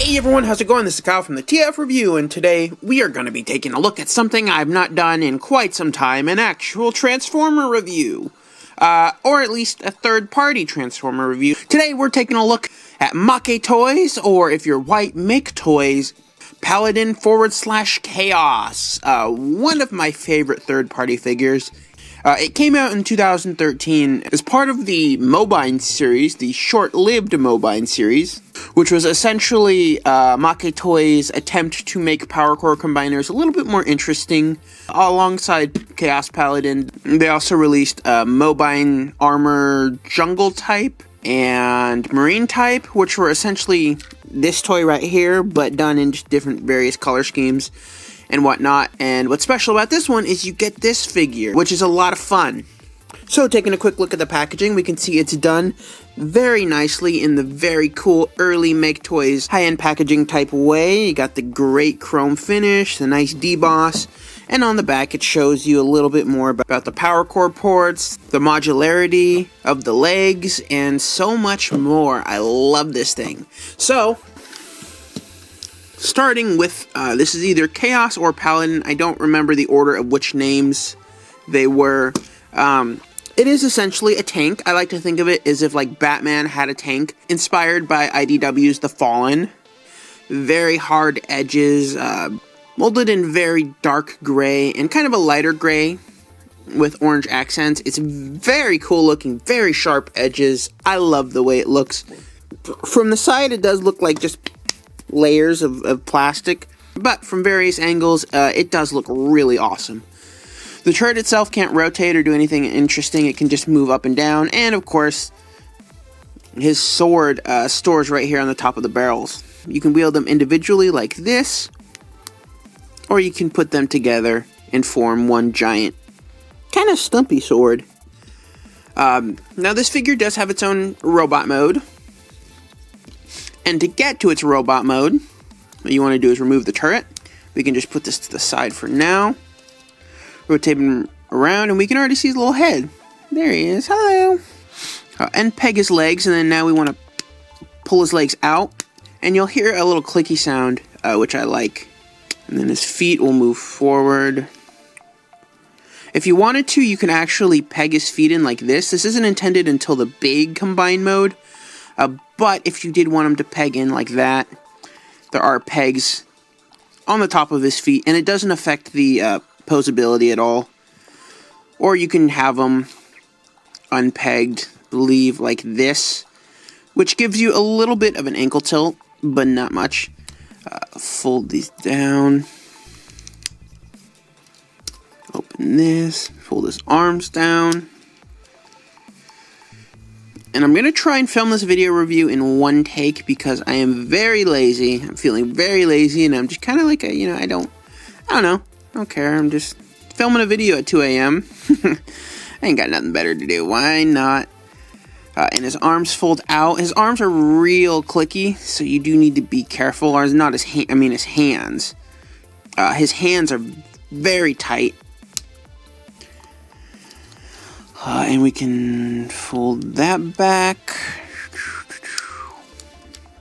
Hey everyone, how's it going? This is Kyle from the TF Review, and today we are going to be taking a look at something I've not done in quite some time, an actual Transformer review. Or at least a third-party Transformer review. Today we're taking a look at MakeToys, or if you're white, MakeToys, Paladin / Chaos. One of my favorite third-party figures. It came out in 2013 as part of the Mobine series, the short-lived Mobine series, which was essentially MakeToys' attempt to make Power Core combiners a little bit more interesting. Alongside Chaos Paladin, they also released Mobine Armor Jungle type and Marine type, which were essentially this toy right here, but done in different various color schemes and whatnot. And what's special about this one is you get this figure, which is a lot of fun. So taking a quick look at the packaging, we can see it's done very nicely in the very cool early MakeToys high-end packaging type way. You got the great chrome finish, the nice deboss, and on the back it shows you a little bit more about the power core ports, the modularity of the legs, and so much more. I love this thing. So starting with, this is either Chaos or Paladin. I don't remember the order of which names they were. It is essentially a tank. I like to think of it as if like Batman had a tank, inspired by IDW's The Fallen. Very hard edges, molded in very dark gray and kind of a lighter gray with orange accents. It's very cool looking, very sharp edges. I love the way it looks. From the side, it does look like just layers of plastic, but from various angles, it does look really awesome. The turret itself can't rotate or do anything interesting. It can just move up and down, and of course, his sword stores right here on the top of the barrels. You can wield them individually like this, or you can put them together and form one giant, kind of stumpy sword. Now this figure does have its own robot mode. And to get to its robot mode, what you want to do is remove the turret. We can just put this to the side for now. Rotate him around, and we can already see his little head. There he is. Hello. And peg his legs, and then now we want to pull his legs out. And you'll hear a little clicky sound, which I like. And then his feet will move forward. If you wanted to, you can actually peg his feet in like this. This isn't intended until the big combine mode. But if you did want him to peg in like that, there are pegs on the top of his feet, and it doesn't affect the posability at all. Or you can have them unpegged, leave like this, which gives you a little bit of an ankle tilt, but not much. Fold these down. Open this, fold his arms down. And I'm going to try and film this video review in one take because I am very lazy. I'm feeling very lazy, and I'm just kind of like, I don't know. I don't care. I'm just filming a video at 2 a.m. I ain't got nothing better to do. Why not? And his arms fold out. His arms are real clicky, so you do need to be careful. Or not his his hands. His hands are very tight. And we can fold that back.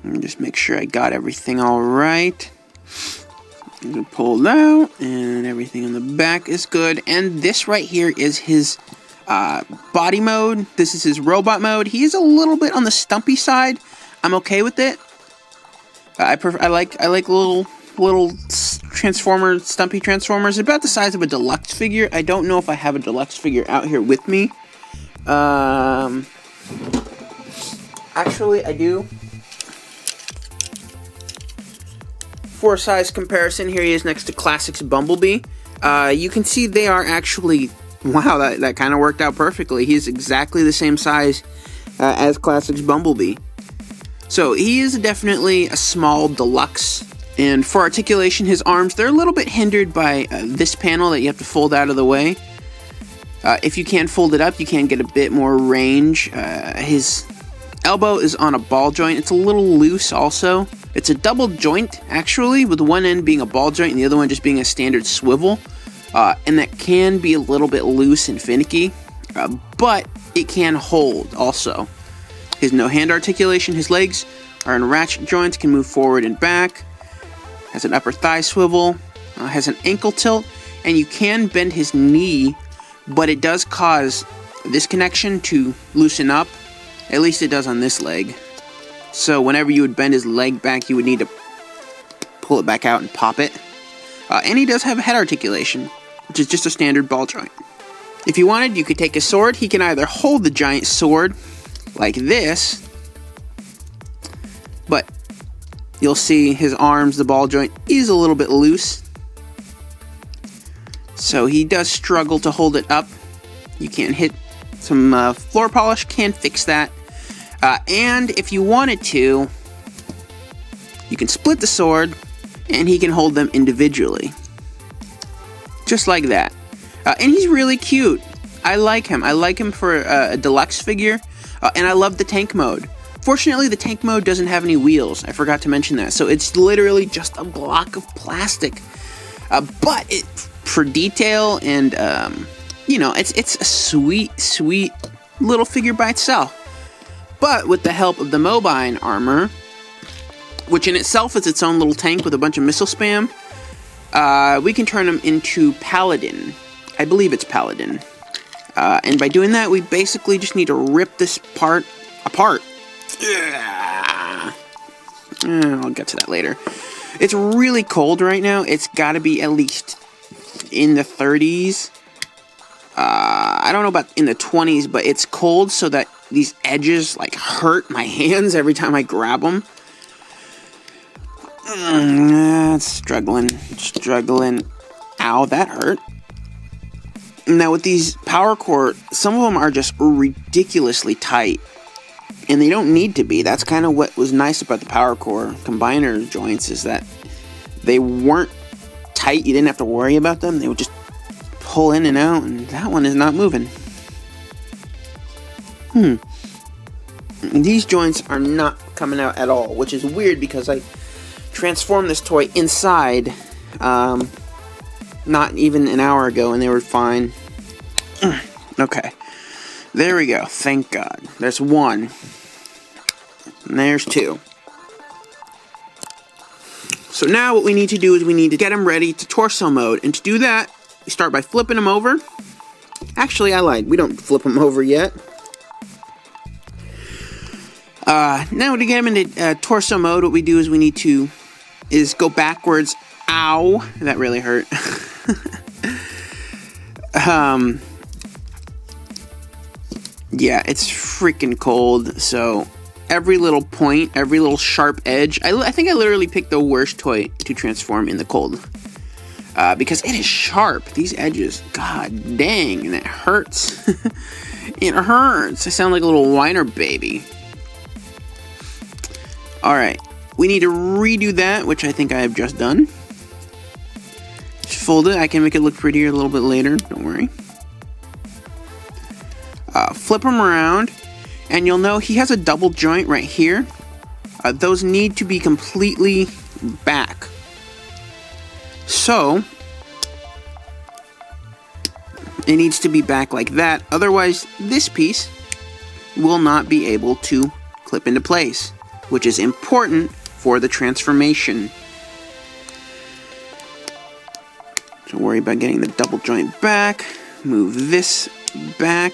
And just make sure I got everything all right. Pulled out, and everything on the back is good. And this right here is his body mode. This is his robot mode. He is a little bit on the stumpy side. I'm okay with it. I like little stumpy transformers. About the size of a deluxe figure. I don't know if I have a deluxe figure out here with me. Actually, I do. For a size comparison, here he is next to Classic's Bumblebee. You can see they are actually, wow, that kind of worked out perfectly. He is exactly the same size as Classic's Bumblebee. So he is definitely a small deluxe. And for articulation, his arms, they're a little bit hindered by this panel that you have to fold out of the way. If you can fold it up, you can get a bit more range. His elbow is on a ball joint. It's a little loose also. It's a double joint, actually, with one end being a ball joint and the other one just being a standard swivel. And that can be a little bit loose and finicky, but it can hold also. His no hand articulation, his legs are in ratchet joints, can move forward and back, has an upper thigh swivel, has an ankle tilt, and you can bend his knee, but it does cause this connection to loosen up. At least it does on this leg. So whenever you would bend his leg back, you would need to pull it back out and pop it. And he does have head articulation, which is just a standard ball joint. If you wanted, you could take a sword. He can either hold the giant sword like this, but you'll see his arms, the ball joint, is a little bit loose. So he does struggle to hold it up. You can hit some floor polish, can fix that. And if you wanted to, you can split the sword, and he can hold them individually. Just like that. And he's really cute. I like him. I like him for a deluxe figure. And I love the tank mode. Fortunately, the tank mode doesn't have any wheels. I forgot to mention that. So it's literally just a block of plastic. But for detail and, you know, it's a sweet, sweet little figure by itself. But with the help of the mobile armor, which in itself is its own little tank with a bunch of missile spam, we can turn him into Paladin. I believe it's Paladin. And by doing that, we basically just need to rip this part apart. I'll get to that later. It's really cold right now. It's got to be at least in the 30s. I don't know about in the 20s, but it's cold so that these edges like hurt my hands every time I grab them. Struggling. Ow, that hurt. Now with these power core, some of them are just ridiculously tight. And they don't need to be. That's kind of what was nice about the power core combiner joints, is that they weren't tight. You didn't have to worry about them. They would just pull in and out, and that one is not moving. These joints are not coming out at all, which is weird because I transformed this toy inside not even an hour ago, and they were fine. Okay. There we go. Thank God. There's one. And there's two. So now what we need to do is we need to get him ready to torso mode. And to do that, we start by flipping him over. Actually, I lied. We don't flip him over yet. Now to get him into torso mode, what we do is we need to go backwards. Ow. That really hurt. Yeah, it's freaking cold, so every little point, every little sharp edge, I think I literally picked the worst toy to transform in the cold, because it is sharp, these edges, god dang, and it hurts. It hurts. I sound like a little whiner baby. Alright, we need to redo that, which I think I have just done. Just fold it. I can make it look prettier a little bit later, don't worry. Flip him around, and you'll know he has a double joint right here. Those need to be completely back. So, it needs to be back like that. Otherwise, this piece will not be able to clip into place, which is important for the transformation. Don't worry about getting the double joint back. Move this back.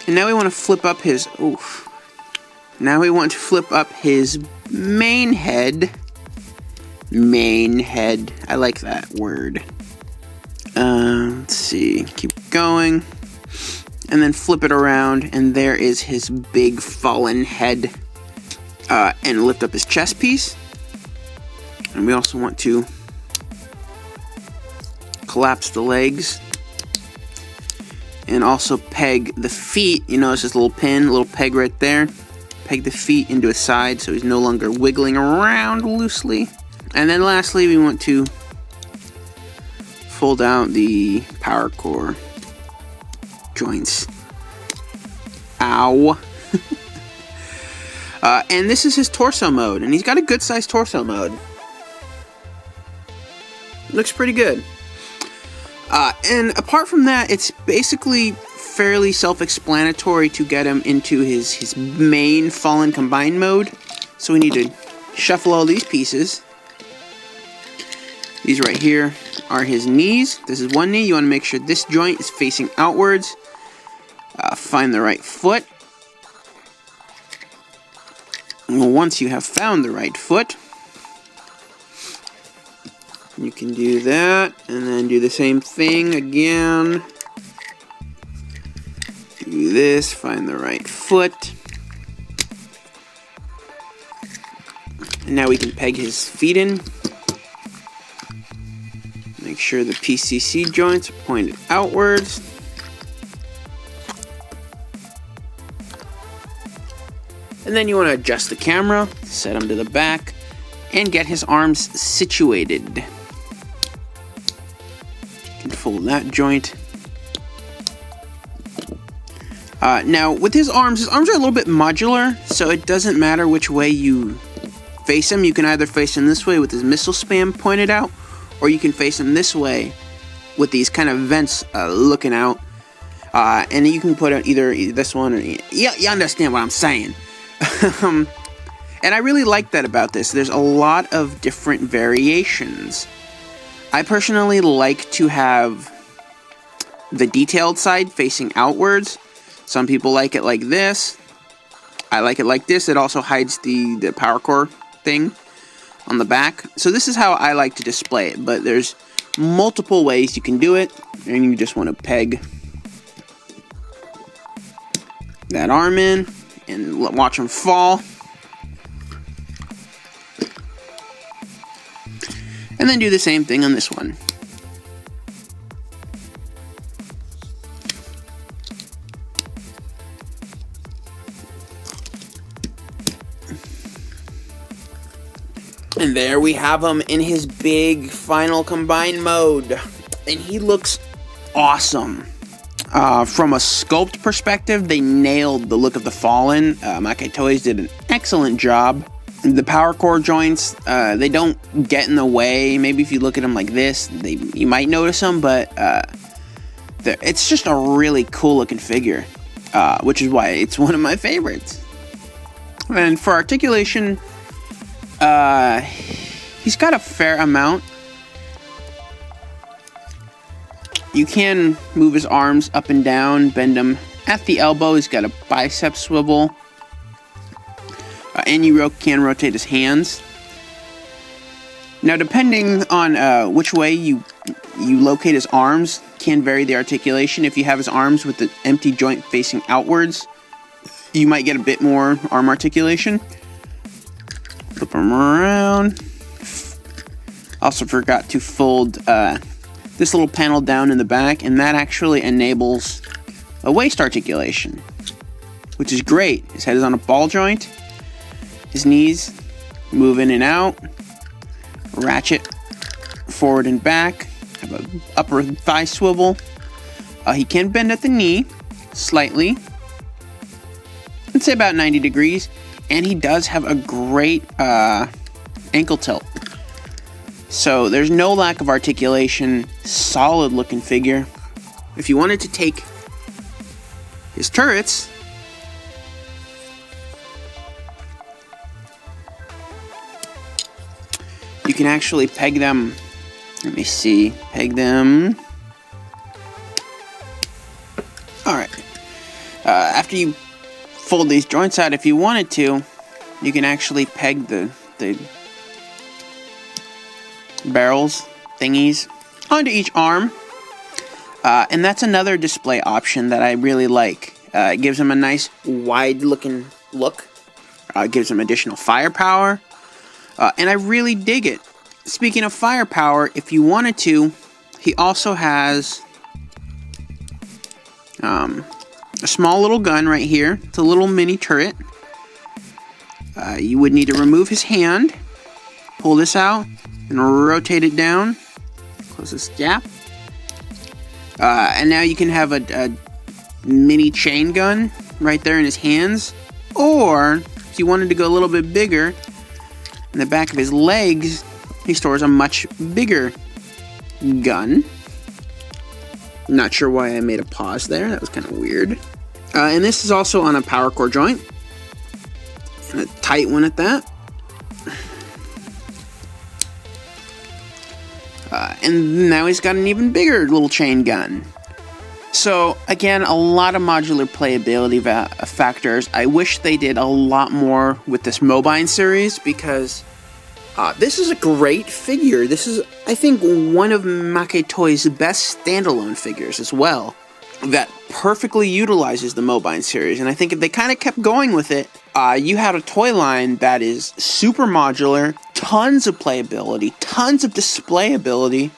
And now we want to flip up his... Oof. Now we want to flip up his main head. Main head. I like that word. Let's see. Keep going. And then flip it around. And there is his big fallen head. And lift up his chest piece. And we also want to collapse the legs. And also peg the feet. You notice this little pin, little peg right there. Peg the feet into his side so he's no longer wiggling around loosely. And then lastly, we want to fold out the power core joints. Ow. And this is his torso mode. And he's got a good sized torso mode. Looks pretty good. And apart from that, it's basically fairly self-explanatory to get him into his main fallen combined mode. So we need to shuffle all these pieces. These right here are his knees. This is one knee. You want to make sure this joint is facing outwards. Find the right foot. Once you have found the right foot, you can do that, and then do the same thing again. Do this, find the right foot. And now we can peg his feet in. Make sure the PCC joints are pointed outwards. And then you want to adjust the camera, set him to the back, and get his arms situated. You can fold that joint. Now, with his arms are a little bit modular, so it doesn't matter which way you face him. You can either face him this way with his missile spam pointed out, or you can face him this way with these kind of vents looking out. And you can put out either this one or... Yeah, you understand what I'm saying. And I really like that about this. There's a lot of different variations. I personally like to have the detailed side facing outwards. Some people like it like this. I like it like this. It also hides the power core thing on the back. So this is how I like to display it, but there's multiple ways you can do it, and you just want to peg that arm in and watch him fall. And then do the same thing on this one. And there we have him in his big final combined mode. And he looks awesome. From a sculpt perspective, they nailed the look of the Fallen. MakeToys did an excellent job. The power core joints, they don't get in the way. Maybe if you look at them like this, you might notice them, but it's just a really cool looking figure, which is why it's one of my favorites. And for articulation, he's got a fair amount. You can move his arms up and down, bend them at the elbow. He's got a bicep swivel. And you can rotate his hands. Now, depending on which way you locate his arms, can vary the articulation. If you have his arms with the empty joint facing outwards, you might get a bit more arm articulation. Flip them around. Also forgot to fold this little panel down in the back, and that actually enables a waist articulation, which is great. His head is on a ball joint. His knees move in and out. Ratchet forward and back. Have an upper thigh swivel. He can bend at the knee slightly. Let's say about 90 degrees. And he does have a great ankle tilt. So there's no lack of articulation. Solid looking figure. If you wanted to take his turrets, you can actually peg them. Let me see. Peg them. Alright. After you fold these joints out, if you wanted to, you can actually peg the barrels, thingies, onto each arm. And that's another display option that I really like. It gives them a nice wide-looking look. It gives them additional firepower. And I really dig it. Speaking of firepower, if you wanted to, he also has a small little gun right here. It's a little mini turret. You would need to remove his hand, pull this out, and rotate it down. Close this gap. And now you can have a mini chain gun right there in his hands. Or, if you wanted to go a little bit bigger, in the back of his legs, he stores a much bigger gun. Not sure why I made a pause there. That was kind of weird. And this is also on a power core joint. And a tight one at that. and now he's got an even bigger little chain gun. So, again, a lot of modular playability factors. I wish they did a lot more with this Mobine series, because this is a great figure. This is, I think, one of MakeToys' best standalone figures as well, that perfectly utilizes the Mobine series. And I think if they kind of kept going with it, you had a toy line that is super modular, tons of playability, tons of displayability,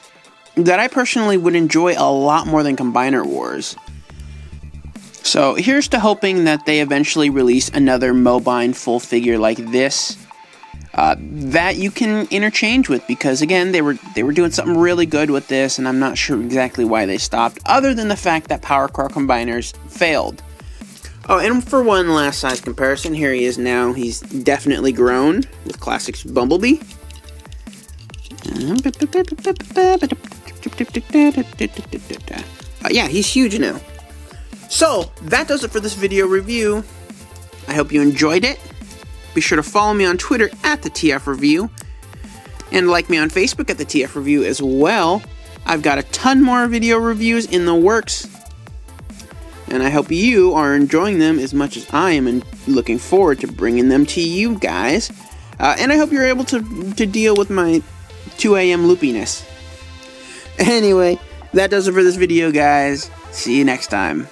that I personally would enjoy a lot more than Combiner Wars. So here's to hoping that they eventually release another Mobine full figure like this, that you can interchange with, because again, they were doing something really good with this, and I'm not sure exactly why they stopped, other than the fact that Power Car Combiners failed. Oh, and for one last size comparison, here he is now. He's definitely grown with Classics Bumblebee. Yeah, he's huge now. So, that does it for this video review. I hope you enjoyed it. Be sure to follow me on Twitter at the TF Review, and like me on Facebook at the TF Review as well. I've got a ton more video reviews in the works, and I hope you are enjoying them as much as I am, and looking forward to bringing them to you guys. And I hope you're able to deal with my 2 a.m. loopiness. Anyway, that does it for this video, guys. See you next time.